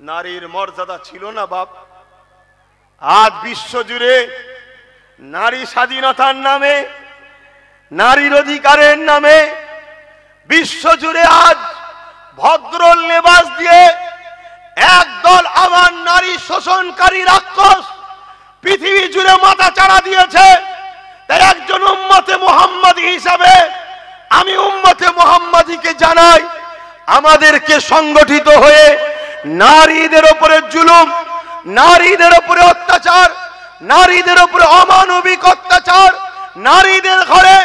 নারীর মর্যাদা ছিল না বাপ। আজ বিশ্বজুড়ে নারী স্বাধীনতার নামে, নারীর অধিকারের নামে বিশ্বজুড়ে আজ ভদ্র লেবাস দিয়ে একদল আমার নারী শোষণকারী রাক্ষস পৃথিবী জুড়ে মাথা চাড়া দিয়েছে। তাই একজন উম্মতে মুহাম্মাদী হিসাবে আমি উম্মতে মুহাম্মাদীকে জানাই, আমাদেরকে সংগঠিত হয়ে নারীদের উপরে জুলুম, নারীদের উপরে অত্যাচার, নারীদের উপরে অমানবিক অত্যাচার, নারীদের ঘরে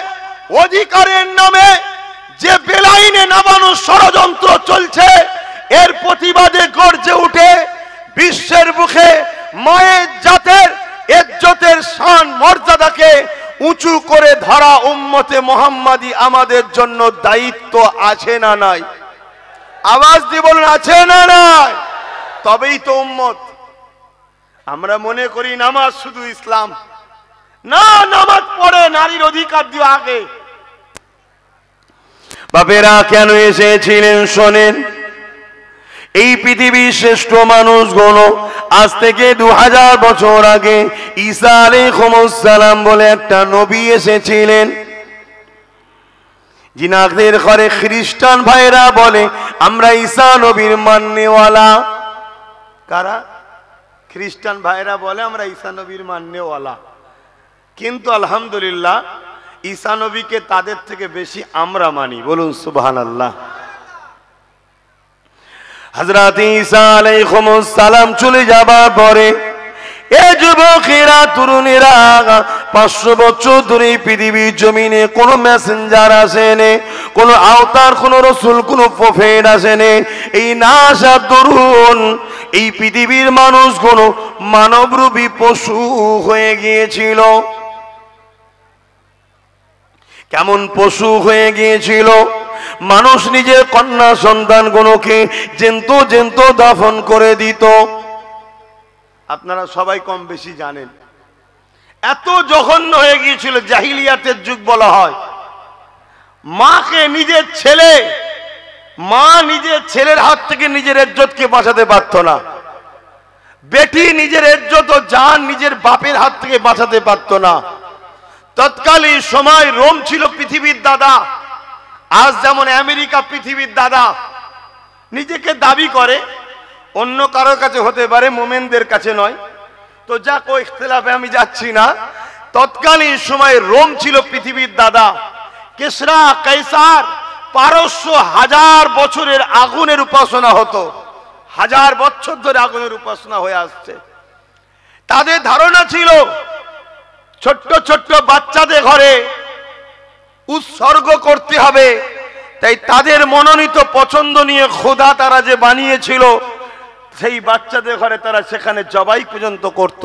অধিকারের নামে যে বেলাইনে নামানোর ষড়যন্ত্র চলছে, এর প্রতিবাদে গর্জে উঠে বিশ্বের মুখে মায়ের জাতের ইজ্জতের শান মর্যাদাকে উঁচু করে ধরা উম্মতে মুহাম্মাদী আমাদের জন্য দায়িত্ব আছে না নাই? আওয়াজ দিয়ে বলুন, আছে না নাই? তবেই তো উম্মত। আমরা মনে করি নামাজ শুধু ইসলাম না, নামাজ পড়ে নারীর অধিকার দিয়ে আগে। বাপেরা কেন এসেছিলেন শোনেন। এই পৃথিবীর শ্রেষ্ঠ মানুষগুলো আজ থেকে 2000 বছর আগে ঈসা আলাইহিস সালাম বলে একটা নবী এসেছিলেন। জিনাদের ঘরে খ্রিস্টান ভাইরা বলে আমরা ঈসা নবীর মাননেওয়ালা। কারা? খ্রিস্টান ভাইরা বলে আমরা ঈসা নবীর মাননেওয়ালা। কিন্তু আলহামদুলিল্লাহ ঈসা নবীকে তাদের থেকে বেশি আমরা মানি। বলুন সুবহানাল্লাহ। হযরত ঈসা আলাইহিস সালাম চলে যাবার পরে এই যুবকেরা তরুণেরা 500 বছর ধরে পৃথিবীর জমিনে কোনো মেসেঞ্জার আসেনি, কোনো আওতার, কোনো রসুল, কোনো প্রফেট আসেনি। এই না আসা তরুণ এই পৃথিবীর মানুষগুলো মানবরূপী পশু হয়ে গিয়েছিল। কেমন পশু হয়ে গিয়েছিল? মানুষ নিজের কন্যা সন্তানগুলোকে জ্যান্ত দাফন করে দিত। আপনারা সবাই কম বেশি জানেন। এত জঘন্য হয়ে গিয়েছিল, জাহিলিয়াতের যুগ বলা হয়। মাকে নিজের ছেলে, মা নিজের ছেলের হাত থেকে নিজের ইজ্জতকে বাঁচাতে পারত না। বেটি নিজের ইজ্জত ও জান নিজের বাপের হাত থেকে বাঁচাতে পারত না। তৎকালীন সময় রোম ছিল পৃথিবীর দাদা। আজ যেমন আমেরিকা পৃথিবীর দাদা নিজেকে দাবি করে, অন্য কারোর কাছে হতে পারে, মোমেনদের কাছে নয়। তো যা কো ইখতিলাফে আমি যাচ্ছি না। তৎকালীন সময় রোম ছিল পৃথিবীর দাদা। কেসরা, কাইসার, পারস্য 1000 বছরের আগুনের উপাসনা হতো। 1000 বছর ধরে আগুনের উপাসনা হয়ে আসছে। তাদের ধারণা ছিল ছোট্ট ছোট্ট বাচ্চাদের ঘরে উৎসর্গ করতে হবে। তাই তাদের মনোনীত পছন্দ নিয়ে খোদা তারা যে বানিয়েছিল, সেই বাচ্চাদের ঘরে তারা সেখানে জবাই পর্যন্ত করত।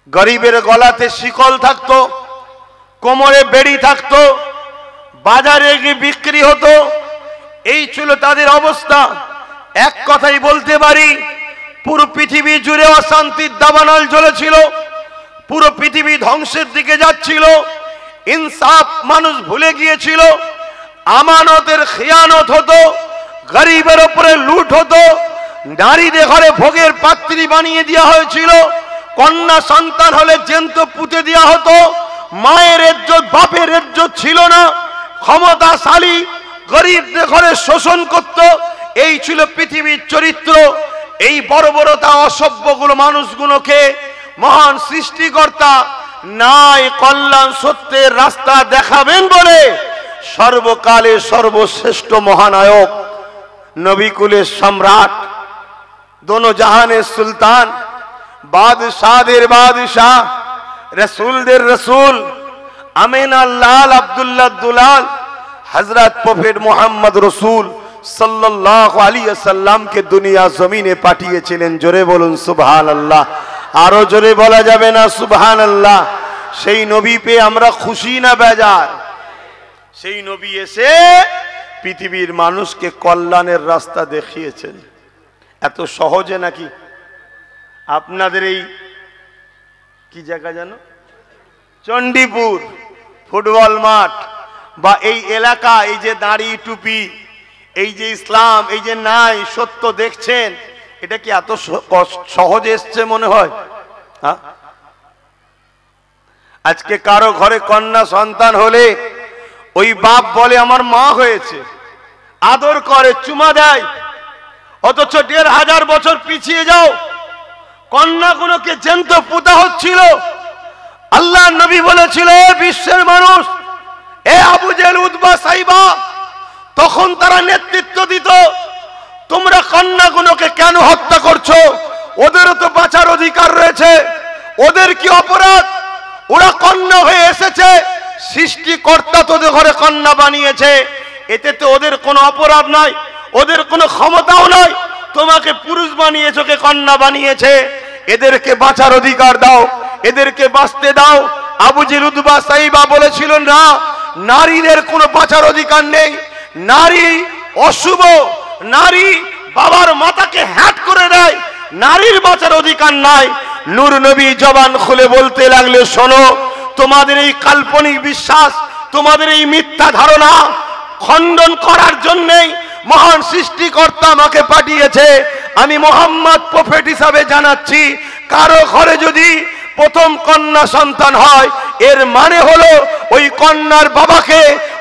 গরিবের গলাতে শিকল থাকতো, কোমরে বেড়ি থাকতো, বাজারে গিয়ে বিক্রি হতো। এই ছিল তাদের অবস্থা। এক কথাই বলতে পারি, পুরো পৃথিবী জুড়ে অশান্তির দাবানল জ্বলেছিল। পুরো পৃথিবী ধ্বংসের দিকে যাচ্ছিল। ইনসাফ মানুষ ভুলে গিয়েছিল। আমানতের খিয়ানত হতো, গরিবের উপরে লুট হতো, নারীদের ঘরে ভোগের পাত্রী বানিয়ে দেওয়া হয়েছিল। কন্যা সন্তান হলে জ্যান্ত পুঁতে দেওয়া হতো। মায়ের ইজ্জত, বাপের ইজ্জত ছিল না। ক্ষমতাশালী গরিবদের ঘরে শোষণ করত। এই ছিল পৃথিবীর চরিত্র। এই বর্বরতা অসভ্যগুলো মানুষগুলোকে মহান সৃষ্টিকর্তা নাই কল্যাণ সত্যের রাস্তা দেখাবেন বলে সর্বকালের সর্বশ্রেষ্ঠ মহানায়ক, নবীকুলের সম্রাট, দোনো জাহানের সুলতান, বাদশাহদের বাদশাহ, রসুলদের রসুল, আমিনার লাল, আব্দুল্লাহ দুলাল, হযরত প্রফেট মুহাম্মদ রসুল সাল্লাল্লাহু আলাইহি ওয়াসাল্লামকে দুনিয়া জমিনে পাঠিয়েছিলেন। জোরে বলুন সুবহানাল্লাহ। আরো জোরে বলা যাবে না সুবহানাল্লাহ? সেই নবী পেয়ে আমরা খুশি না বেজার? সেই নবী এসে পৃথিবীর মানুষকে কল্যাণের রাস্তা দেখিয়েছেন। এত সহজে নাকি? আপনাদের এই কি জায়গা জানো, চণ্ডীপুর ফুটবল মাঠ বা এই এলাকা, এই যে দাড়ি টুপি, এই যে ইসলাম, এই যে নাই সত্য দেখছেন, এটা কি এত সহজে এসছে মনে হয়? আজকে কারো ঘরে কন্যা সন্তান হলে ওই বাপ বলে আমার মা হয়েছে, আদর করে, চুমা দেয়। অথচ ১৫০০ বছর পিছিয়ে যাও, কন্যাগুলোকে জ্যান্ত পোতা হচ্ছিল। আল্লাহ নবী বলেছিল, বিশ্বের মানুষ, এ আবু জেহেল, উতবা, সাইবা, তখন তারা নেতৃত্ব দিত, তোমরা কন্যাগুলোকে কেন হত্যা করছো? ওদেরও তো বাঁচার অধিকার রয়েছে, ওদের কি অপরাধ? ওরা কন্যা হয়ে এসেছে, সৃষ্টিকর্তা তোদের ঘরে কন্যা বানিয়েছে, এতে তো ওদের কোনো অপরাধ নাই, ওদের কোনো ক্ষমতাও নাই। তোমাকে পুরুষ বানিয়েছে, ওকে কন্যা বানিয়েছে, এদেরকে বাঁচার অধিকার দাও, এদেরকে বাঁচতে দাও। আবু জেহেল, উতবা, সাইবা বলেছিল না, নারীদের কোনো বাঁচার অধিকার নেই, নারী অশুভ, নারী বাবার মাথাকে হ্যাট করে দেয়, নারীর বাঁচার অধিকার নাই। নূর নবী জবান খুলে বলতে লাগলে, শোনো, তোমাদের এই কাল্পনিক বিশ্বাস, তোমাদের এই মিথ্যা ধারণা খণ্ডন করার জন্যই মহান সৃষ্টিকর্তা আমাকে পাঠিয়েছে। আমি মুহাম্মদ প্রফেট হিসাবে জানাচ্ছি, কারো ঘরে যদি প্রথম কন্যা সন্তান হয়, এর মানে হলো ওই কন্যার বাবাকে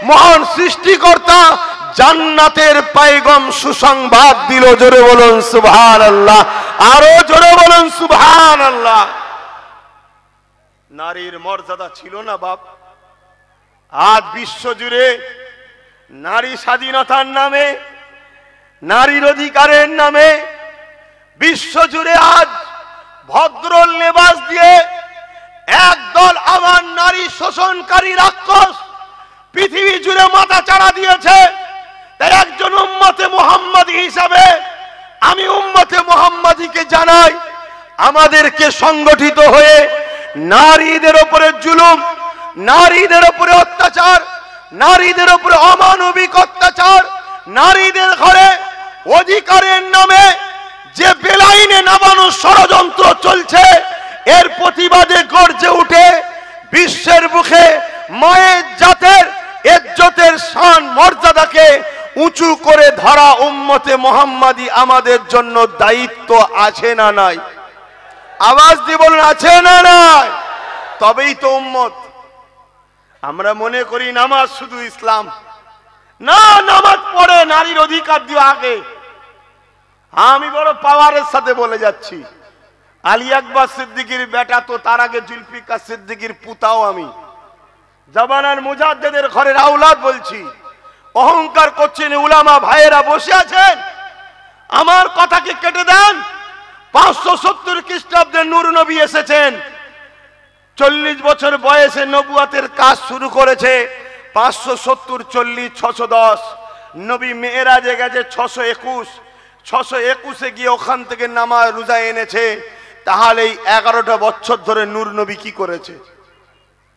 মহান সৃষ্টিকর্তা জান্নাতের পয়গম সুসংবাদ দিল। জোরে বলুন সুবহানাল্লাহ, আরো জোরে বলুন সুবহানাল্লাহ। নারীর মর্যাদা ছিল না বাপ? আজ বিশ্ব জুড়ে নারী স্বাধীনতার নামে, নারীর অধিকারের নামে বিশ্ব জুড়ে আজ ভদ্র লেবাস দিয়ে একদল আমার নারী শোষণকারী রাক্ষস পৃথিবী জুড়ে মাথা চাড়া দিয়েছে। তাই একজন উম্মতে মুহাম্মাদী হিসাবে আমি উম্মতে মুহাম্মাদীকে জানাই, আমাদেরকে সংগঠিত হয়ে নারীদের উপরে জুলুম, নারীদের উপরে অত্যাচার, নারীদের উপরে অমানবিক অত্যাচার, নারীদের ঘরে অধিকারের নামে যে বেলাইনে নামানোর ষড়যন্ত্র চলছে, এর প্রতিবাদে গর্জে উঠে বিশ্বের মুখে মায়ের জাতের ইজ্জতের শান মর্যাদাকে উঁচু করে ধরা উম্মতে মুহাম্মাদী আমাদের জন্য দায়িত্ব আছে না নাই? আওয়াজ দিয়ে বলুন, আছে না নাই? তবেই তো উম্মত। আমরা মনে করি নামাজ শুধু ইসলাম না, নামাজ পড়ে নারীর অধিকার দিয়ে আগে। আমি বড় পাওয়ারের সাথে বলে যাচ্ছি, আলী আকবর সিদ্দিকীর বেটা তো, তার আগে জুলফিকার সিদ্দিকীর পুতাও আমি, জামানার মুজাদ্দেদের ঘরের আওলাদ বলছি। অহংকার করছেন উলামা ভাইয়েরা বসে আছেন, আমার কথাকে কেটে দেন। 570 খ্রিস্টাব্দে নূর নবী এসেছেন, 40 বছর বয়সে নবুয়াতের কাজ শুরু করেছে। 570, 40, 610। নবী মেরাজে গেছে 621, 621-এ গিয়ে ওখান থেকে নামাজ রোজা এনেছে। তাহলে এই 11টা বছর ধরে নূর নবী কি করেছে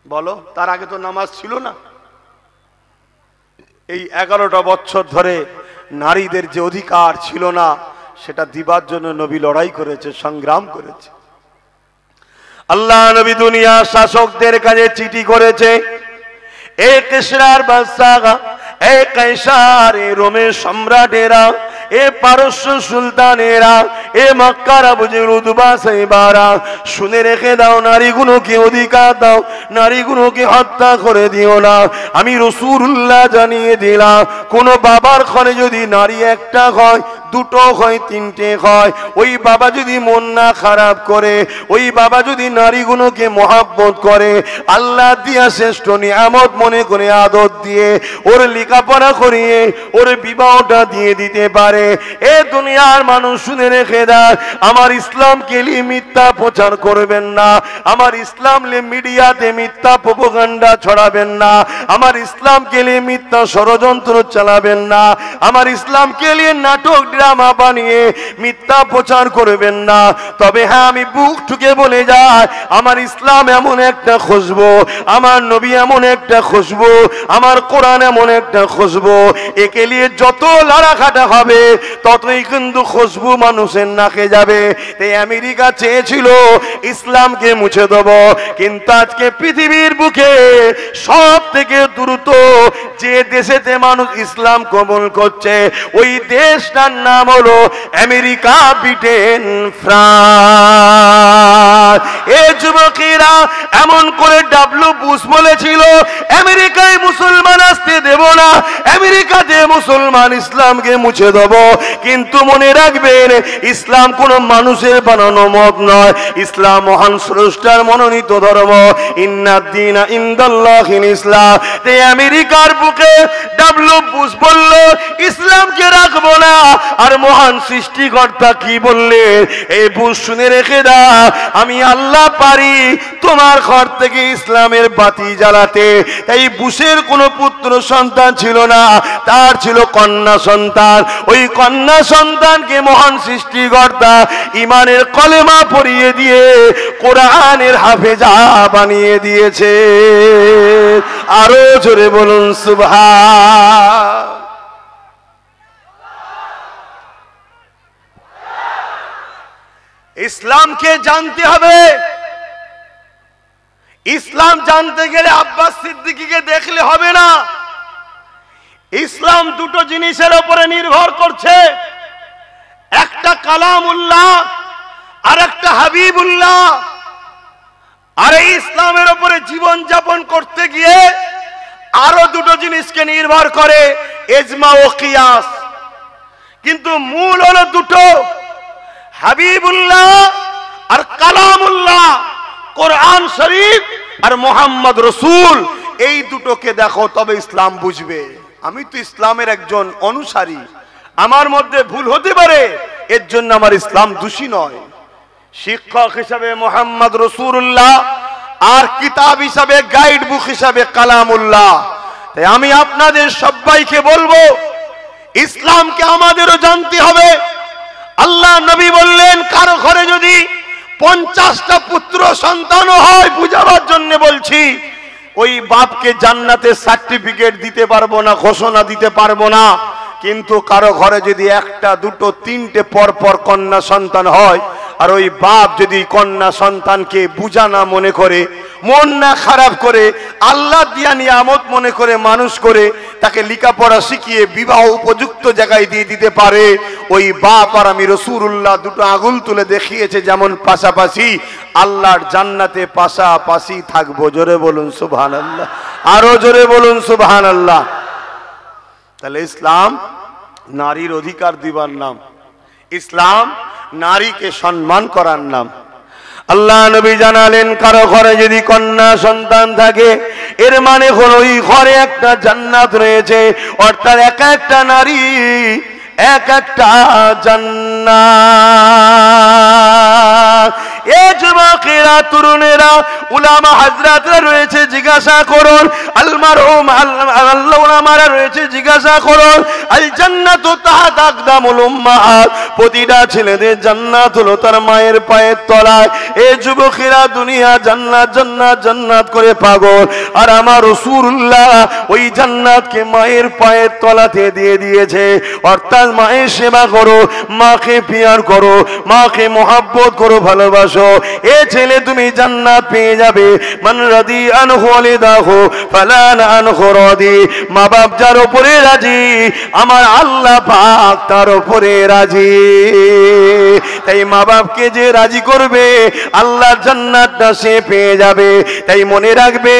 বলো? তার আগে তো নামাজ ছিল না। এই 11টা বছর ধরে নারীদের যে অধিকার ছিল না, সেটা দিবার জন্য নবী লড়াই করেছে, সংগ্রাম করেছে। আল্লাহ নবী দুনিয়ার শাসকদের কাছে চিঠি করেছে, এ কিসরার বাদশাহ, এ কায়সার, এ রোমের সম্রাটেরা, এ পারস্য সুলতানেরা, এ মক্কার আবু জেহেল, উতবা, সাইবারা, শুনে রেখে দাও, নারীগুলোকে অধিকার দাও, নারীগুলোকে হত্যা করে দিও না। আমি রাসূলুল্লাহ জানিয়ে দিলাম, কোন বাবার ঘরে যদি নারী একটা হয়, দুটো হয়, তিনটে হয়, ওই বাবা যদি মন না খারাপ করে, ওই বাবা যদি নারীগুলোকে মহব্বত করে, আল্লাহ দিয়া শ্রেষ্ঠ নিয়ামত মনে করে আদর দিয়ে ওর লেখাপড়া করিয়ে ওর বিবাহটা দিয়ে দিতে পারে। এ দুনিয়ার মানুষ শুনে রেখে দেয়, আমার ইসলামকে নিয়ে মিথ্যা প্রচার করবেন না, আমার ইসলাম নিয়ে মিডিয়াতে মিথ্যা প্রোপাগান্ডা ছড়াবেন না, আমার ইসলামকে নিয়ে মিথ্যা ষড়যন্ত্র চালাবেন না, আমার ইসলামকে নিয়ে নাটক ড্রামা বানিয়ে মিথ্যা প্রচার করবেন না। তবে হ্যাঁ, আমি বুক ঠুকে বলে যাই, আমার ইসলাম এমন একটা খুশবু, আমার নবী এমন একটা খুশবু, আমার কোরআন এমন একটা খুশবু, একে নিয়ে যত লড়াঘাটা হবে ততই কিন্তু খুশবু মানুষের নাকে যাবে। তাই আমেরিকা চেয়েছিল ইসলামকে মুছে দেব, কিন্তু আজকে পৃথিবীর বুকে সব থেকে দ্রুত যে দেশেতে মানুষ ইসলাম কবুল করছে ওই দেশটার নাম হলো আমেরিকা, ব্রিটেন, ফ্রান্স। এই যুবকেরা এমন করে ডাব্লিউ বুশ বলেছিল, আমেরিকায় মুসলমান আসতে দেব না, আমেরিকাতে মুসলমান ইসলামকে মুছে দেব। কিন্তু মনে রাখবেন, ইসলাম কোন মানুষের বানানো মত নয়, ইসলাম মহান স্রষ্টার মনোনীত ধর্ম। ইন্নাদ দীনা ইনদাল্লাহিল ইসলাম। তাই আমেরিকার বুকে ডাব্লিউ বুশ বলল ইসলামকে রাখবো না, আর মহান সৃষ্টিকর্তা কি বললেন, এই বুশ শুনে রেখে দাও, আমি আল্লাহ পারি তোমার ঘর থেকে ইসলামের বাতি জ্বালাতে। তাই বুশের কোনো পুত্র সন্তান ছিল না, তার ছিল কন্যা সন্তান। ওই কন্যা সন্তানকে মহান সৃষ্টিকর্তা ইমানের কলেমা পড়িয়ে দিয়ে কোরআনের হাফেজা বানিয়ে দিয়েছে। আরো জোরে বলুন সুবহান। ইসলামকে জানতে হবে। ইসলাম জানতে গেলে আব্বাস সিদ্দিকীকে দেখলে হবে না। ইসলাম দুটো জিনিসের উপরে নির্ভর করছে, একটা কালামুল্লাহ আর একটা হাবিবুল্লাহ। আর এই ইসলামের উপরে জীবন যাপন করতে গিয়ে আরো দুটো জিনিসকে নির্ভর করে, ইজমা ও কিয়াস। কিন্তু মূল হলো দুটো, হাবিবুল্লাহ আর কালামুল্লাহ, কোরআন শরীফ আর মোহাম্মদ রসুল। এই দুটোকে দেখো, তবে ইসলাম বুঝবে। আমি তো ইসলামের একজন অনুসারী, আমার মধ্যে ভুল হতে পারে, এর জন্য আমার ইসলাম দোষী নয়। শিক্ষক হিসাবে মোহাম্মদ রসুল্লাহ আর কিতাব হিসাবে গাইড বুক হিসাবে কালামুল্লাহ। তাই আমি আপনাদের সবাইকে বলবো, ইসলামকে আমাদেরও জানতে হবে। আল্লাহ নবী বললেন, কারো ঘরে যদি 50টা পুত্র সন্তানও হয়, বুঝাবার জন্য বলছি, ওই বাপকে জান্নাতের সার্টিফিকেট দিতে পারবো না, ঘোষণা দিতে পারবো না। কিন্তু কারো ঘরে যদি 1টা 2টো 3টে পরপর কন্যা সন্তান হয়, আর ওই বাপ যদি কন্যা সন্তানকে বুঝা না মনে করে, মন না খারাপ করে, আল্লাহ দিয়া নিয়ামত মনে করে মানুষ করে, তাকে লেখাপড়া শিখিয়ে বিবাহ উপযুক্ত জায়গায় দিয়ে দিতে পারে, ওই বাপ আর আমি রাসূলুল্লাহ দুটো আঙুল তুলে দেখিয়েছে যেমন পাশাপাশি, আল্লাহর জান্নাতে পাশাপাশি থাকবো। জোরে বলুন সুবহানাল্লাহ, আরো জোরে বলুন সুবহানাল্লাহ। তাহলে ইসলাম নারীর অধিকার দিবার নাম, ইসলাম নারীকে সম্মান করার নাম। আল্লাহ নবী জানালেন, কারো ঘরে যদি কন্যা সন্তান থাকে, এর মানে হলো ওই ঘরে একটা জান্নাত রয়েছে, অর্থাৎ এক একটা নারী এক একটা জান্নাত। এ যুবকেরা, তরুণেরা, উলামা হাজরাতরা রয়েছে, জিজ্ঞাসা করুন। আল মারহুম আল্লাহ উলামারা রয়েছে, জিজ্ঞাসা করুন। আল জান্নাতু তাহতা আকদামুল উম্মাহাত, প্রতিটা ছেলেদের জান্নাত হলো তার মায়ের পায়ের তলায়। এ যুবকেরা, দুনিয়া জান্নাত জান্নাত জান্নাত করে পাগল, আর আমার রাসূলুল্লাহ ওই জান্নাতকে মায়ের পায়ের তলাতে দিয়ে দিয়েছে। অর্থাৎ মায়ের সেবা করো, মাকে পিয়ার করো, মাকে মহব্বত করো, ভালোবাসো, এ ছেলে তুমি জান্নাত পেয়ে যাবে। মান রাদি আনহু ওয়ালিদাহু ফালান আনহু রাদি, মা বাপ যার উপরে রাজি, আমার আল্লাহ পাক তার উপরে রাজি। তাই মা বাপকে যে রাজি করবে, আল্লাহর জান্নাতটা সে পেয়ে যাবে। তাই মনে রাখবে,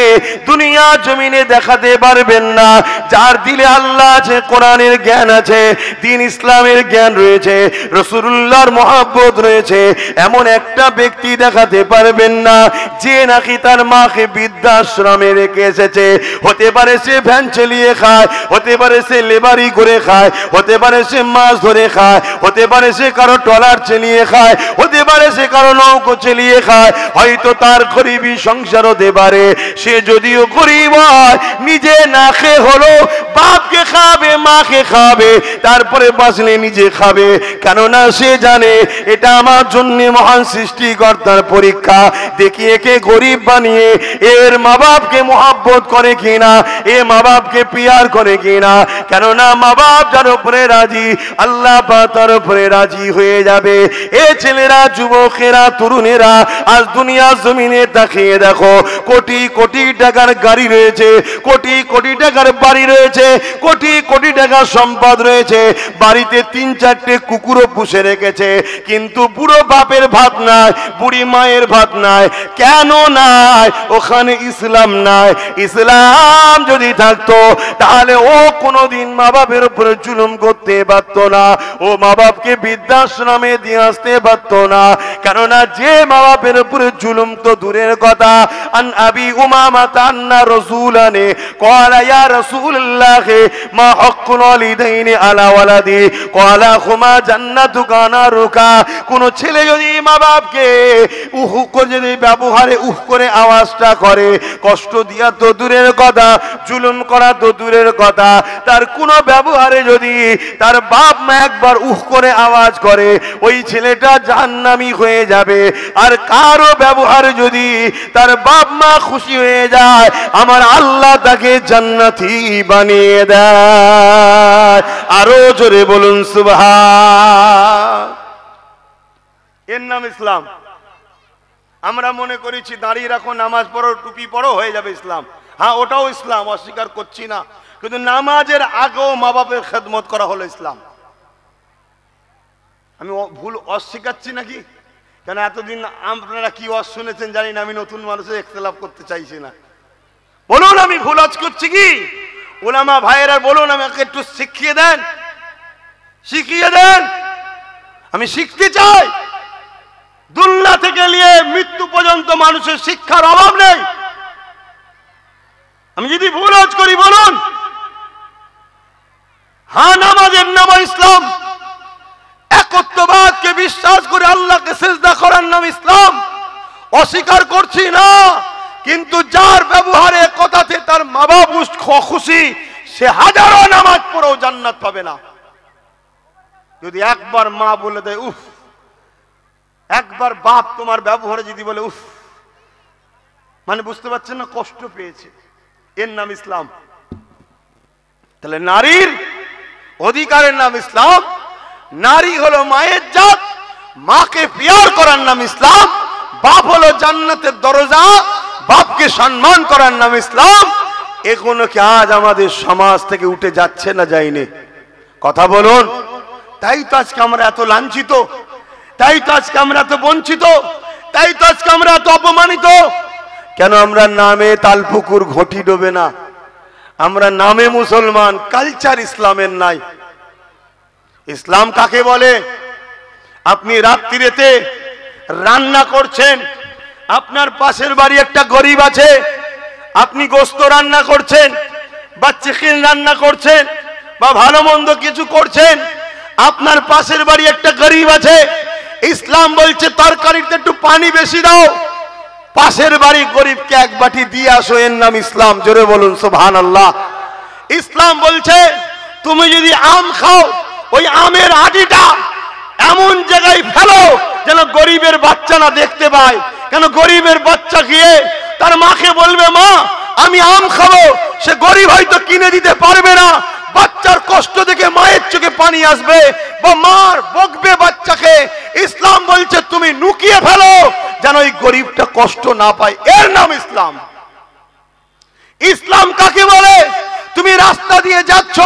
দুনিয়া জমিনে দেখাতে পারবেন না, যার দিলে আল্লাহ আছে, কোরআনের জ্ঞান আছে, দ্বীন ইসলামের জ্ঞান রয়েছে, রাসূলুল্লাহর মহব্বত রয়েছে, এমন একটা ব্যক্তি দেখাতে পারবেন না যে নাকি তার মাকে বৃদ্ধাশ্রমে রেখে এসেছে। হতে পারে সে ভ্যান চালিয়ে খায়, হতে পারে সে লেবারি করে খায়, হতে পারে সে মাছ ধরে খায়, হতে পারে সে কারো ট্রলার চালিয়ে চালিয়ে খায়, হতে পারে সে কারো নৌকো চালিয়ে খায়, হয়তো তার গরিবী সংসার হতে পারে। সে যদিও গরিব হয়, নিজে না খেয়ে হলো বাপকে খাবে, মাকে খাবে, তারপরে বাঁচলে নিজে খাবে। কেননা সে জানে এটা আমার জন্য মহান সৃষ্টিকর্তার পরীক্ষা। দেখি একে গরিব বানিয়ে এর মা বাপকে মোহাব্বত করে কিনা, এ মা বাপকে পিয়ার করে কিনা। কেননা মা বাপ যার উপরে রাজি, আল্লাহ পাক তার উপরে রাজি হয়ে যাবে। এ ছেলেরা, যুবকেরা, তরুণেরা, আজ দুনিয়া জমিনে তাকিয়ে দেখো, কোটি কোটি টাকার গাড়ি রয়েছে, কোটি কোটি টাকার বাড়ি রয়েছে, কোটি কোটি টাকার সম্পদ রয়েছে, বাড়িতে 3-4টে কুকুরও পুষে রেখেছে, কিন্তু বুড়ো বাপের ভাত নাই, বুড়ি মায়ের ভাত নাই। কেন নাই? ওখানে ইসলাম নাই। ইসলাম যদি থাকতো তাহলে ও কোনোদিন মা বাপের উপরে জুলুম করতে পারত না, ও মা বাপকে বৃদ্ধাশ্রমে দিয়ে আসতে পারত না। কেননা যে মা বাপের উপরে জুলুম তো দূরের কথা। আন আবি উমামা আন্না রাসূলানে ক্বালা ইয়া রাসূলুল্লাহ মা হাক্কুল ওয়ালিদাইনি আলা ওয়ালাদি ক্বালা হুমা জান্নাতুকা নারুকা। কোন ছেলে যদি মা বাপকে উহ করে যদি ব্যবহারে উহ করে আওয়াজটা করে, কষ্ট দিয়া তো দূরের কথা, জুলুম করা তো দূরের কথা, তার কোন ব্যবহারে যদি তার বাপ মা একবার উহ করে আওয়াজ করে, ওই ছেলেটা জাহান্নামী হয়ে যাবে। আর কারো ব্যবহারে যদি তার বাপ মা খুশি হয়ে যায়, আমার আল্লাহ তাকে জান্নাতি বানিয়ে দেয়। আরো জোরে বলুন সুবহান। এর নাম ইসলাম। আমরা মনে করেছি দাঁড়িয়ে রাখো, নামাজ পড়ো, টুপি পড়ো, হয়ে যাবে ইসলাম। হ্যাঁ, ওটাও ইসলাম, অস্বীকার করছি না, কিন্তু নামাজের আগেও মা বাপের খেদমত করা হলো ইসলাম। আমি ভুল অস্বীকারছি নাকি? কেন এতদিন আপনারা কি শুনেছেন জানি না, আমি নতুন মানুষের ইখতিলাফ করতে চাইছি না। বলুন আমি ভুল করছি কি? উলামা ভাইয়েরা বলুন, আমাকে একটু শিখিয়ে দেন, শিখিয়ে দেন। আমি শিখতে চাই। দুনিয়া থেকে নিয়ে মৃত্যু পর্যন্ত মানুষের শিক্ষার অভাব নেই। আমি যদি ভুল করি বলুন। হ্যাঁ, নামাজের নাম ইসলাম, একত্ববাদকে বিশ্বাস করে আল্লাহকে সিজদা করার নাম ইসলাম, অস্বীকার করছি না। কিন্তু যার ব্যবহারে কথাতে তার মা বাপ খুশি, সে হাজারো নামাজ পড়েও জান্নাত পাবে না। যদি একবার মা বলে দেয় উফ, একবার বাপ তোমার ব্যবহারে যদি বলে উফ, মানে বুঝতে পারছেন না, কষ্ট পেয়েছে, এর নাম ইসলাম। তাহলে নারীর অধিকারের নাম ইসলাম। নারী হলো মায়ের জাত, মাকে পিয়ার করার নাম ইসলাম। বাপ হলো জান্নাতের দরজা, বাপকে সম্মান করার নাম ইসলাম। এগুলো কি আজ আমাদের সমাজ থেকে উঠে যাচ্ছে না যায়নি? কথা বলুন। তাই তো আজকে আমরা এত লাঞ্ছিত, তাই তো আজকে আমরা এত বঞ্চিত, তাই তো আজকে আমরা এত অপমানিত। কেন আমরা নামে তালপুকুর ঘটি ডোবে না? আমরা নামে মুসলমান, কালচার ইসলামের নাই। ইসলাম কাকে বলে? আপনি রাত্রিতে রান্না করছেন, আপনার পাশের বাড়ি একটা গরিব আছে, আপনি গোস্ত রান্না করছেন বা চিকেন রান্না করছেন বা ভালো মন্দ কিছু করছেন, আপনার পাশের বাড়ি একটা গরিব আছে, ইসলাম বলছে তরকারিতে একটু পানি বেশি দাও, পাশের বাড়ি গরিবকে এক বাটি দিয়ে আসো, এর নাম ইসলাম। জোরে বলুন সুবহানাল্লাহ। ইসলাম বলছে তুমি যদি আম খাও, ওই আমের আটিটা এমন জায়গায় ফেলো যেন গরিবের বাচ্চা না দেখতে পায়। কেন? গরিবের বাচ্চা গিয়ে তার মাকে বলবে মা আমি আম খাবো, সে গরিব হয়তো কিনে দিতে পারবে না, বাচ্চার কষ্ট দেখে মায়ের চোখে পানি আসবে বা মার বকবে বাচ্চাকে। ইসলাম বলছে তুমি লুকিয়ে ফেলো যেন ওই গরিবটা কষ্ট না পায়, এর নাম ইসলাম। ইসলাম কাকে বলে? তুমি রাস্তা দিয়ে যাচ্ছ,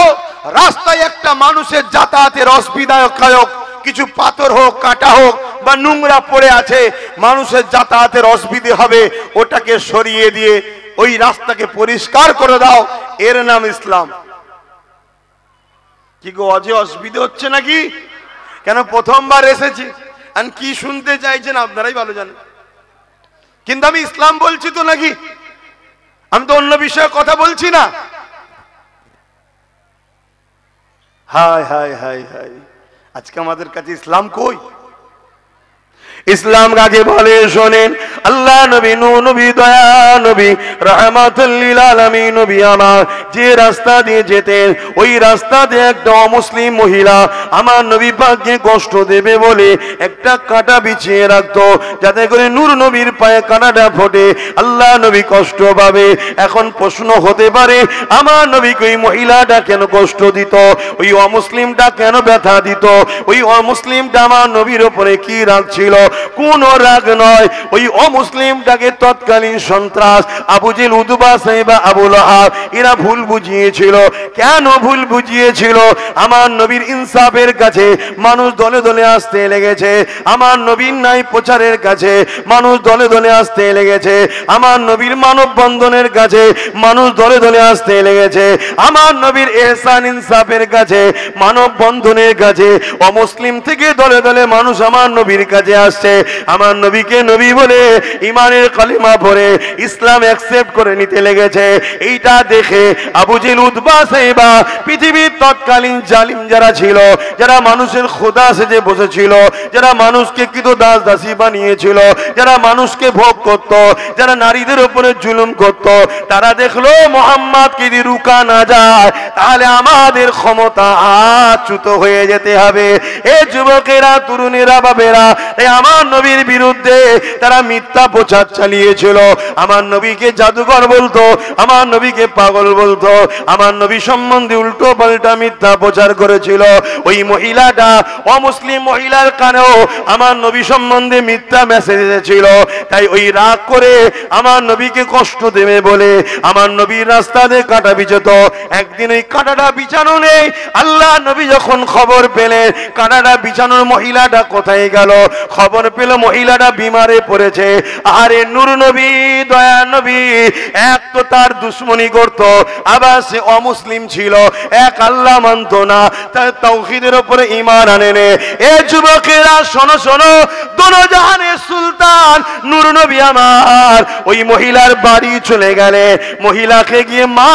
রাস্তায় একটা মানুষের যাতায়াতের অসুবিধায়ক কিছু পাথর হোক, কাঁটা হোক বা নোংরা পড়ে আছে, মানুষের যাতায়াতের অসুবিধে হবে, ওটাকে সরিয়ে দিয়ে ওই রাস্তাকে পরিষ্কার করে দাও, এর নাম ইসলাম। কি গো, অজে অসুবিধে হচ্ছে নাকি? কেন? প্রথমবার এসেছি, আর কি শুনতে চাইছেন আপনারাই ভালো জানেন। কিন্তু আমি ইসলাম বলছি তো নাকি? আমি তো অন্য বিষয়ে কথা বলছি না। হায় হায় হায় হায়, আজকে আমাদের কাছে ইসলাম কই? ইসলাম কাকে বলে শোনেন। আল্লাহ নবী, নূহ নবী, দয়া নবী, রাহমাতুল লিল আলামিন নবী আমার যে রাস্তা দিয়ে যেতেন, ওই রাস্তা দিয়ে একটা অমুসলিম মহিলা আমার নবী পাককে কষ্ট দেবে বলে একটা কাঁটা বিছিয়ে রাখতো, যাতে করে নূর নবীর পায়ে কাঁটাটা ফোটে, আল্লাহ নবী কষ্ট পাবে। এখন প্রশ্ন হতে পারে, আমার নবীকে ওই মহিলাটা কেন কষ্ট দিত, ওই অমুসলিমটা কেন ব্যথা দিত, ওই অমুসলিমটা আমার নবীর উপরে কি রাগ ছিল? কোন রাগ নয়, ওই অমুসলিমটাকে তৎকালীন সন্ত্রাস আবু জেহেল, উতবা, সাইবা, আবু লাহাব এরা ভুল বুঝিয়েছিল। কেন ভুল বুঝিয়েছিল? আমার নবীর ইনসাফের কাছে মানুষ দলে দলে আসতে লেগেছে, আমার নবীর নাই প্রচারের কাছে মানুষ দলে দলে আসতে লেগেছে, আমার নবীর মানব বন্ধনের কাছে মানুষ দলে দলে আসতে লেগেছে, আমার নবীর ইহসান ইনসাফের কাছে মানব বন্ধনের কাছে অমুসলিম থেকে দলে দলে মানুষ আমার নবীর কাছে আসছে। আমার নবীকে নবী বলে ইমানের কালিমা পড়ে ইসলাম অ্যাকসেপ্ট করে নিতে লেগেছে। এইটা দেখে আবু জেহেল, উতবা, সাইবা পৃথিবীর তৎকালীন জালিম যারা ছিল, যারা মানুষের খোদা সেজে বসেছিল, যারা মানুষকে কৃত দাস দাসী বানিয়েছিল, যারা মানুষকে ভোগ করত, যারা নারীদের উপরে জুলুম করত, তারা দেখলো মুহাম্মদকে যদি রুকা না যায় তাহলে আমাদের ক্ষমতা আচ্যুত হয়ে যেতে হবে। এ যুবকেরা, তরুণেরা, বাবেরা, এই আমার নবীর বিরুদ্ধে তারা মিথ্যা প্রচার চালিয়েছিল। আমার নবীকে জাদুকর বলতো, আমার নবীকে পাগল বলতো, আমার নবী সম্বন্ধে উল্টো পাল্টা মিথ্যা প্রচার করেছিল। ওই মহিলাটা, অমুসলিম মহিলার কানেও আমার নবী সম্বন্ধে মিথ্যা মেসেজ এসেছিল। তাই ওই রাগ করে আমার নবীকে কষ্ট দেবে বলে আমার নবীর রাস্তাতে কাঁটা বিছত। একদিন ওই কাঁটাটা বিছানো নেই, আল্লাহ নবী যখন খবর পেলেন কাঁটাটা বিছানোর মহিলাটা কোথায় গেল, খবর পেল মহিলাটা বিমারে পড়েছে। আরে নূর নবী, দয়া নবী এক তো তার দুশ্মনী করত, আবার সে অমুসলিম ছিল, এক আল্লাহ মানত না, তার তাওহীদের উপরে ঈমান আনেনি। এ যুবকেরা শোনো শোনো, দোনো জাহানের সুলতান নূর নবী আমার ওই মহিলার বাড়ি চলে গেলে, মহিলাকে গিয়ে মা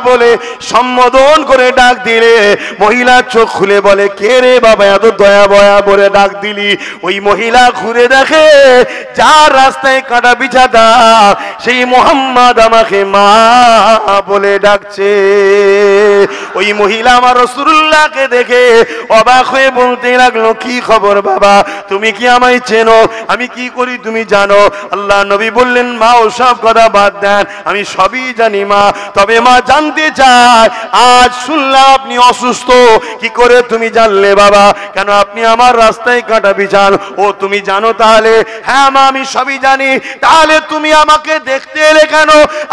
বলে সম্বোধন করে ডাক দিলে, মহিলার চোখ খুলে বলে, কে রে বাবা এত দয়া বয়া বলে ডাক দিলি? ওই মহিলা ঘুরে দেখে যার রাস্তায় কাঁটা বিছাতা সেই মুহাম্মদ আমাকে মা বলে ডাকছে। ওই মহিলা আমার রাসূলুল্লাহকে দেখে অবাক হয়ে বলতে লাগলো, কি খবর বাবা, তুমি কি আমায় চেনো? আমি কি করি তুমি জানো? আল্লাহ নবী বললেন, মা ওসব কথা বাদ দেন, আমি সবই জানি মা, তবে মা জানতে চায় আজ শুনলাম আপনি অসুস্থ, কি করে তুমি জানলে বাবা? কেন আপনি আমার রাস্তায় কাঁটা বিছান? ও তুমি জানো তাহলে? হ্যাঁ মা আমি সবই জানি। তাহলে তুমি আমাকে দেখতে এলে কেন,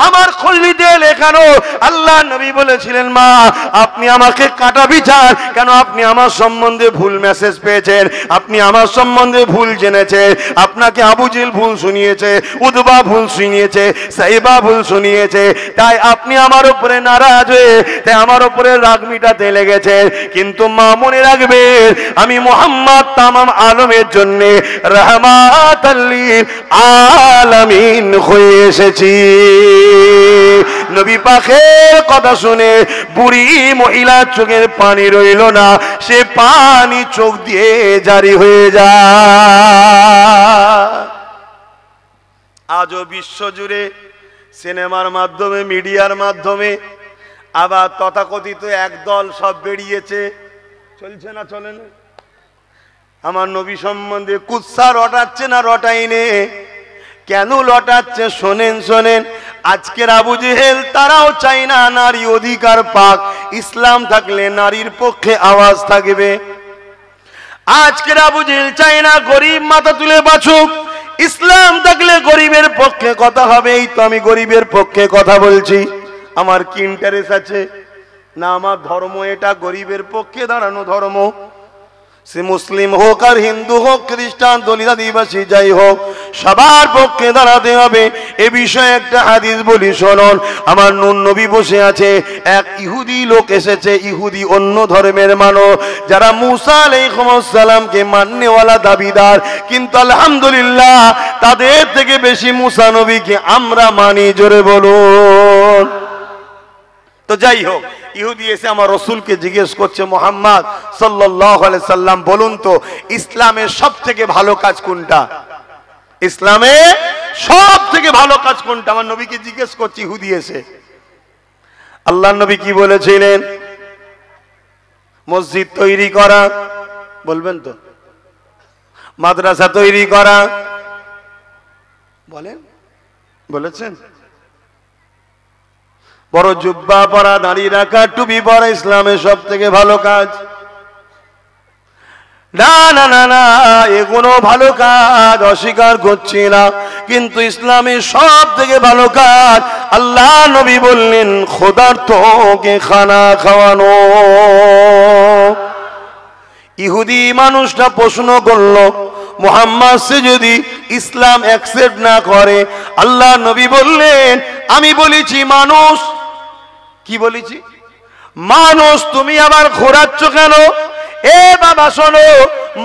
আমার খল্লিতে এলে কেন? আল্লাহ নবী বলেছিলেন, মা আপনি আমাকে কাঁটা বিছান কেন? আপনি আমার সম্বন্ধে ভুল মেসেজ পেয়েছেন, আপনি আমার সম্বন্ধে ভুল জেনেছেন, আপনাকে আবু জেহেল ভুল শুনিয়েছে, উতবা ভুল শুনিয়েছে, সাইবা ভুল শুনিয়েছে, তাই আপনি আমার উপরে নারাজ হয়ে তাই আমার উপরে রাগ মিটাতে লেগেছে। কিন্তু মা মনে রাখবেন, আমি মুহাম্মদ তামাম আলমের জন্য রাহমাতাল লিল আলামিন হয়ে এসেছি। নবী পাকের কথা শুনে বুড়ি মহিলার চোখের পানি রইল না, সে পানি চোখ দিয়ে জারি হয়ে যায়। আজও বিশ্বজুড়ে সিনেমার মাধ্যমে, মিডিয়ার মাধ্যমে আবার তথাকথিত একদল সব বেরিয়েছে, চলছে না চলে না, আমার নবী সম্বন্ধে কুৎসা রটাচ্ছে না রটাইনে? কেন লটাচ্ছে শোনেন শোনেন। আজকের আবু জেহেল তারাও চায় না নারী অধিকার পাক, ইসলাম থাকলে নারীর পক্ষে আওয়াজ থাকবে। আজকের আবু জেহেল চায় না গরিব মাথা তুলে বাঁচুক, ইসলাম থাকলে গরিবের পক্ষে কথা হবে। এই তো আমি গরিবের পক্ষে কথা বলছি, আমার কি ইন্টারেস্ট আছে না? আমার ধর্ম এটা, গরিবের পক্ষে দাঁড়ানো ধর্ম। সে মুসলিম হোক আর হিন্দু হোক, খ্রিস্টান, দলিত, আদিবাসী যাই হোক, সবার পক্ষে দাঁড়াতে হবে। এ বিষয়ে একটা হাদিস বলি শুনুন। আমার নূর নবী বসে আছে, এক ইহুদি লোক এসেছে, ইহুদি অন্য ধর্মের মানুষ, যারা মুসা আলাইহিস সালামকে মাননেওয়ালা দাবিদার, কিন্তু আলহামদুলিল্লাহ তাদের থেকে বেশি মুসা নবীকে আমরা মানি। জোরে বলুন। তো যাই হোক, ইহুদি এসে আমার রসুলকে জিজ্ঞেস করছে, মুহাম্মদ সাল্লাল্লাহু আলাইহি সাল্লাম বলুন তো ইসলামের সব থেকে ভালো কাজ কোনটা? ইসলামে সব থেকে ভালো কাজ কোনটা? আমার নবীকে জিজ্ঞেস করছে ইহুদি এসে। আল্লাহর নবী কি বলেছিলেন? মসজিদ তৈরি করা, বলবেন তো? মাদ্রাসা তৈরি করা, বলেন, বলেছেন? বড় জুব্বা পরা, দাড়ি রাখা, টুপি পরা ইসলামের সব থেকে ভালো কাজ? না না না না, এগুলো ভালো কাজ, অস্বীকার করছি না, কিন্তু ইসলামের সব থেকে ভালো কাজ আল্লাহ নবী বললেন ক্ষুধার্তকে খানা খাওয়ানো। ইহুদি মানুষটা প্রশ্ন করলো, মুহাম্মদ সে যদি ইসলাম অ্যাকসেপ্ট না করে? আল্লাহ নবী বললেন, আমি বলেছি মানুষ। কি বলেছি? মানুষ। তুমি আবার ঘোরাচ্ছ কেন? এ বাবা শোনো,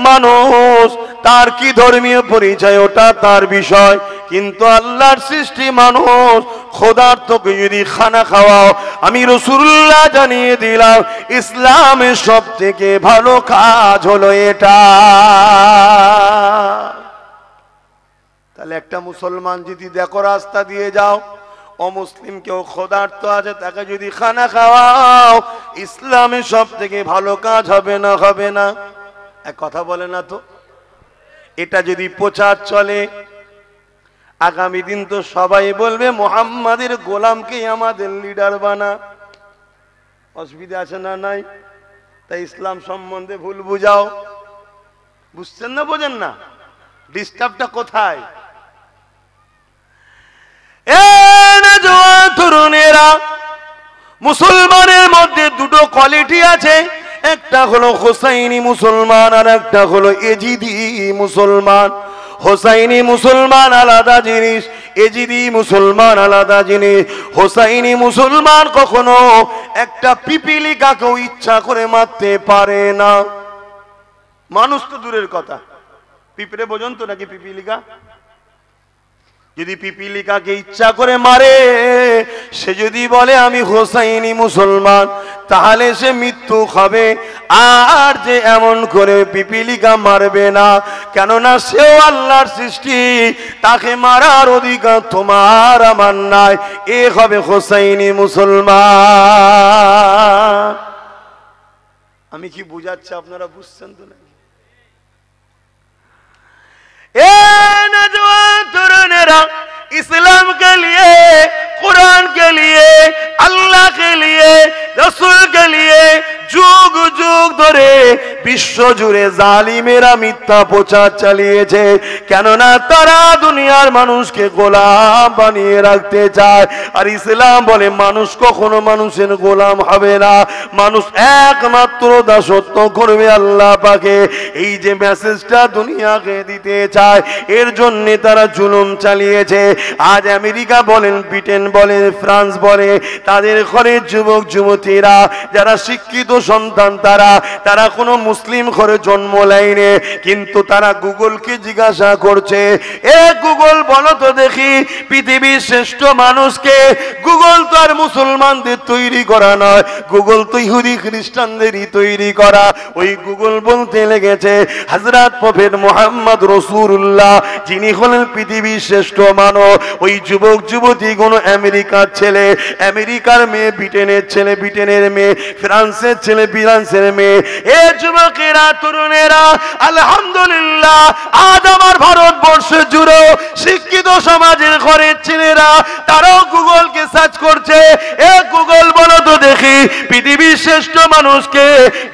মানুষ তার কি ধর্মীয় পরিচয় ওটা তার বিষয়, কিন্তু আল্লাহর সৃষ্টি মানুষ। খোদার্থকে যদি খানা খাওয়াও, আমি রাসূলুল্লাহ জানিয়ে দিলাম ইসলামের সব থেকে ভালো কাজ হলো এটা। তাহলে একটা মুসলমান যদি দেখো রাস্তা দিয়ে যাও, অমুসলিম কেউ ক্ষুধার্ত আছে, তাকে যদি খানা খাওয়াও, ইসলামের সব থেকে ভালো কাজ হবে না? হবে না? এক কথা বলে না তো? এটা যদি প্রচার চলে, আগামী দিন তো সবাই বলবে মুহাম্মাদের গোলামকে আমাদের লিডার বানা। অসুবিধা আছে না? নাই? তাই ইসলাম সম্বন্ধে ভুল বুঝাও। বুঝছেন না? বোঝেন না? ডিস্টার্বটা কোথায়? তরুণেরা, মুসলমানের মধ্যে দুটো কোয়ালিটি আছে, একটা হলো হোসাইনি মুসলমান আর একটা হলো এজিদি মুসলমান। হোসাইনি মুসলমান আলাদা জিনিস, এজিদি মুসলমান আলাদা জিনিস। হোসাইনি মুসলমান কখনো একটা পিপিলিকাকেও ইচ্ছা করে মারতে পারে না। মানুষ তো দূরের কথা, পিঁপড়ে বোঝেন তো নাকি পিপিলিকা? যদি পিপিলিকাকে ইচ্ছা করে মারে, সে যদি বলে আমি হোসাইনি মুসলমান, তাহলে সে মৃত্যু হবে। আর যে এমন করে পিপিলিকা মারবে না, কেননা সেও আল্লাহর সৃষ্টি, তাকে মারার অধিকার তোমার আমার নাই, এ হবে হোসাইনি মুসলমান। আমি কি বুঝাচ্ছি আপনারা বুঝছেন তো নাকি? इस्लाम के लिए, कुरान के लिए, अल्लाह के लिए, रसूल के लिए যুগ যুগ ধরে বিশ্ব জুড়ে জালিমেরা মিথ্যা প্রচার চালিয়েছে, কেননা তারা দুনিয়ার মানুষকে গোলাম বানিয়ে রাখতে চায়। আর ইসলাম বলে মানুষ কখনো মানুষের গোলাম হবে না, মানুষ একমাত্র দাসত্ব করবে আল্লাহ পাকে। এই যে মেসেজটা দুনিয়াকে দিতে চায়, এর জন্য তারা জুলুম চালিয়েছে। আজ আমেরিকা বলেন, ব্রিটেন বলেন, ফ্রান্স বলে, তাদের ঘরের যুবক যুবতীরা যারা শিক্ষিত সন্তান, তারা কোনো মুসলিম ঘরে জন্ম নেয়নি, কিন্তু তারা গুগলকে জিজ্ঞাসা করছে, এ গুগল বলো তো দেখি পৃথিবীর শ্রেষ্ঠ মানুষকে? গুগল তো আর মুসলমানদের তৈরি করা নয়, গুগল তো ইহুদি খ্রিস্টানদেরই তৈরি করা। ওই গুগল বলতে লেগেছে হযরত প্রফেট মুহাম্মদ রাসূলুল্লাহ, যিনি হলেন পৃথিবীর শ্রেষ্ঠ মানব। ওই যুবক যুবতী কোন আমেরিকার ছেলে, আমেরিকার মেয়ে, ব্রিটেনের ছেলে, ব্রিটেনের মেয়ে, ফ্রান্সের ছেলে, ফ্রান্সের মেয়ে। এ যুবকেরা, তরুণেরা, আলহামদুলিল্লাহ আজ আমার ভারতবর্ষ জুড়ে শিক্ষিত সমাজের ঘরের ছেলেরা তারাও গুগলকে সার্চ করছে, এ গুগল বলো তো দেখি পৃথিবীর শ্রেষ্ঠ মানুষকে?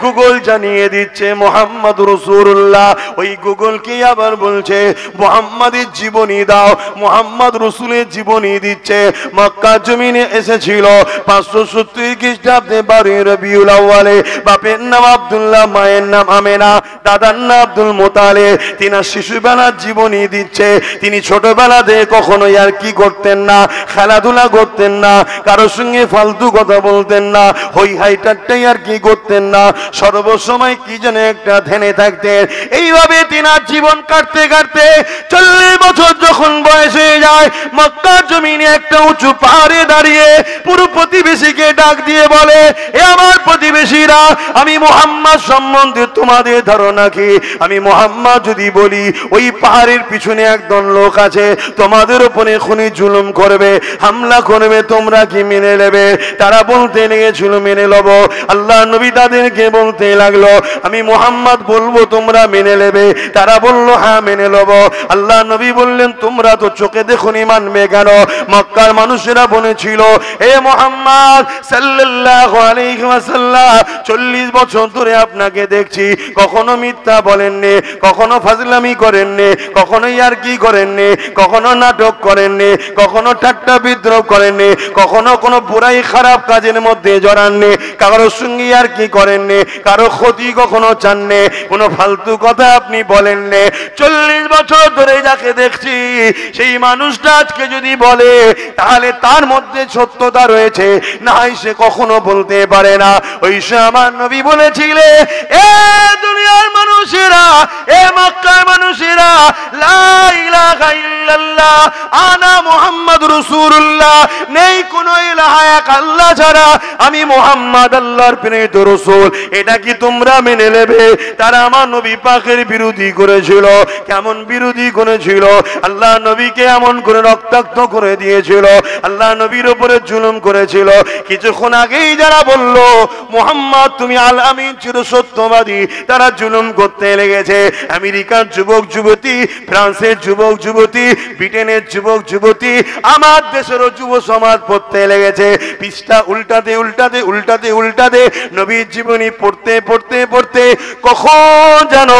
গুগল জানিয়ে দিচ্ছে মুহাম্মদ রাসূলুল্লাহ। ওই গুগলকে আবার বলছে মুহাম্মাদের জীবনী দাও, মুহাম্মদ রাসূলের জীবনী দিচ্ছে। মক্কা জমিনে এসেছিল 570 খ্রিস্টাব্দে 12 রবিউল আউয়ালে। বাপের নাম আব্দুল্লাহ, মায়ের নাম আমেনা, দাদার নাম আব্দুল মোতালেব। তিনি শিশুবেলার জীবনী দিচ্ছে। তিনি ছোটবেলাতে কখনো আর কি করতেন না, খেলাধুলা করতেন না, কারোর সঙ্গে ফালতু কথা বলতেন না, ওই হাইটারটাই আর কি করতেন না, সর্বসময় কি যেন একটা ধ্যানে থাকতেন। এইভাবে তিনার জীবন কাটতে কাটতে 40 বছর যখন বয়স হয়ে যায়, মক্কার জমিনে একটা উঁচু পাহাড়ে দাঁড়িয়ে পুরো প্রতিবেশীকে ডাক দিয়ে বলে, এ আমার প্রতিবেশীরা, আমি মুহাম্মদ সম্বন্ধে তোমাদের ধারণা কি? আমি মুহাম্মদ যদি বলি ওই পাহাড়ের পিছনে একদল লোক আছে, তোমাদের উপরে খুনি জুলুম করবে, হামলা করবে, তোমরা কি মেনে নেবে? তারা বলতে লেগেছিল মেনে নেব। আল্লাহ নবী তাদেরকে বলতে লাগলো, আমি মুহাম্মদ বলবো তোমরা মেনে নেবে? তারা বলল হ্যাঁ মেনে নেব। আল্লাহ নবী বললেন, তোমরা তো চোখে দেখুনি, মানবে কেন? মক্কার মানুষেরা বলেছিল, এ মুহাম্মদ সাল্লাল্লাহু আলাইহি ওয়াসাল্লাম, 40 বছর ধরে আপনাকে দেখছি, কখনো মিথ্যা বলেননি, কখনো ফাজলামি করেননি, কখনো ইয়ারকি করেননি, কখনো নাটক করেননি, কখনো ঠাট্টা বিদ্রোহ করেননি, কখনো কোনো বুড়াই খারাপ কাজের মধ্যে জড়াননি, কারোর সঙ্গে ইয়ারকি করেননি, কারো ক্ষতি কখনো চাননি, কোনো ফালতু কথা আপনি বলেননি। 40 বছর ধরে যাকে দেখছি সেই মানুষটা আজকে যদি বলে তাহলে তার মধ্যে সত্যতা রয়েছে, না সে কখনো বলতে পারে না। ওই সে আমার নবী বলেছিলে, এ দুনিয়ার মানুষেরা, এ মক্কার মানুষেরা, লা ইলাহা ইল্লাল্লাহ আনা মুহাম্মাদুর রাসূলুল্লাহ, নেই কোনো ইলাহা এক আল্লাহ ছাড়া, আমি মুহাম্মদ আল্লাহর প্রেরিত রাসূল, এটা কি তোমরা মেনে নেবে? তারা আমার নবী পাকের বিরোধী করেছিল। কেমন বিরোধী করেছিল? আল্লাহ নবীকে এমন করে রক্তাক্ত করে দিয়েছিল, আল্লাহ নবীর উপরে জুলুম করেছিল। কিছুক্ষণ আগেই যারা বলল মুহাম্মদ তুমি আল আমিন চির সত্যবাদী, তারা জুলুম করতে লেগেছে। আমেরিকার যুবক যুবতী, ফ্রান্সের যুবক যুবতী, ব্রিটেনের যুবক যুবতী, আমার দেশেরও যুব সমাজ পড়তে লেগেছে। পৃষ্ঠা উল্টাতে উল্টাতে উল্টাতে উল্টাতে নবীর জীবনী পড়তে পড়তে পড়তে কখন যেন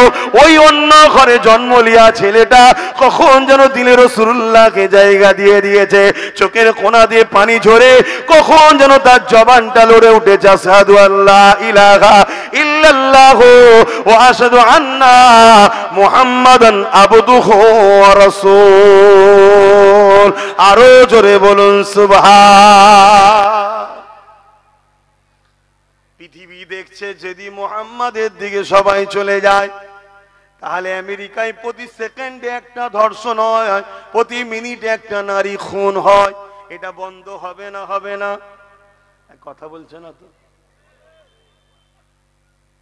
ওই অন্য ঘরে জন্ম লিয়া ছেলেটা কখন যেন দিলে রাসূলুল্লাহকে জায়গা দিয়ে দিয়েছে, চোখের কোনা দিয়ে পানি ঝরে কখন যেন তার জবানটা লড়ে উঠেছে, আশহাদু আল্লা ইলাহা ইল্লাল্লাহু ওয়া আশহাদু আন্না মুহাম্মাদান আবদুহু ওয়া রাসূল। আরো জোরে বলুন সুবহান। পৃথিবী দেখছে যদি মুহাম্মাদের দিকে সবাই চলে যায়, তাহলে আমেরিকায় প্রতি সেকেন্ডে একটা ধর্ষণ হয়, প্রতি মিনিটে একটা নারী খুন হয়। এটা বন্ধ হবে না? হবে না? কথা বলছে না তো।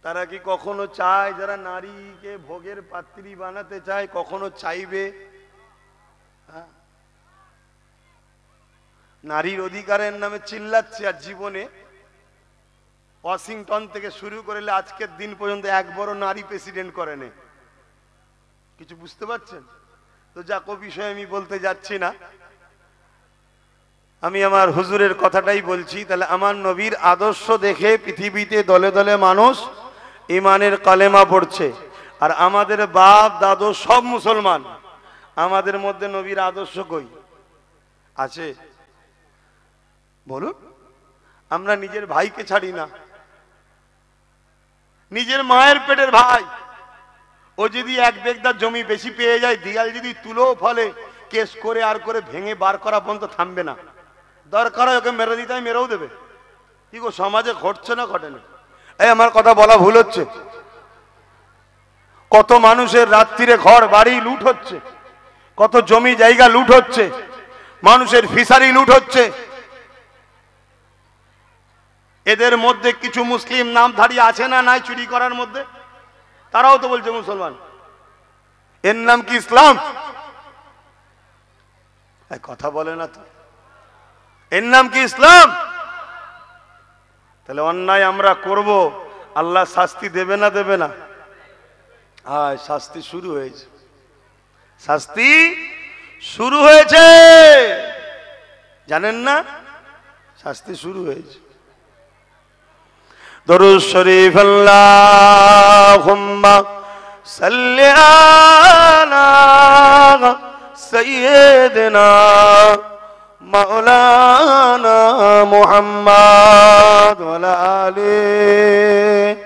তারা কি কখনো চায়, যারা নারীকে ভোগের পাত্রী বানাতে চায়, কখনো চাইবে? নারীর অধিকারের নামে চিল্লাচ্ছে, আর জীবনে ওয়াশিংটন থেকে শুরু করলে আজকের দিন পর্যন্ত একবারও নারী প্রেসিডেন্ট করেনি। কিছু বুঝতে পারছেন তো? যাকো বিষয়ে আমি বলতে যাচ্ছি না, আমি আমার হুজুরের কথাটাই বলছি। তাহলে আমার নবীর আদর্শ দেখে পৃথিবীতে দলে দলে মানুষ ইমানের কালেমা পড়ছে, আর আমাদের বাপ দাদু সব মুসলমান। আমাদের মধ্যে নবীর আদর্শ কই আছে? বলুন। আমরা নিজের ভাইকে ছাড়ি না, নিজের মায়ের পেটের ভাই, ও যদি 1 বিঘা জমি বেশি পেয়ে যায়, দিয়াল যদি তুলো ফলে, কেস করে আর করে ভেঙে বার করা পর্যন্ত থামবে না। দরকার হয় ওকে মেরে দিতে হয়, মেরেও দেবে। কি গো, সমাজে ঘটছে না ঘটে না? এই আমার কথা বলা ভুল হচ্ছে? কত মানুষের রাত্রিরে ঘর বাড়ি লুট হচ্ছে, কত জমি জায়গা লুট হচ্ছে, মানুষের ফিশারি লুট হচ্ছে। এদের মধ্যে কিছু মুসলিম নামধারী আছে না নাই চুরি করার মধ্যে? তারাও তো বলছে মুসলমান। এর নাম কি ইসলাম? কথা বলে না তো। এর নাম কি ইসলাম? তাহলে অন্যায় আমরা করব, আল্লাহ শাস্তি দেবে না দেবে না? শাস্তি শুরু হয়েছে, শাস্তি শুরু হয়েছে, জানেন না? শাস্তি শুরু হয়েছে। দরুদ শরীফ আল্লাহুম্মা সাল্লি আলা সাইয়্যিদিনা মাওলানা মুহাম্মদ ওয়া আলা আলিহি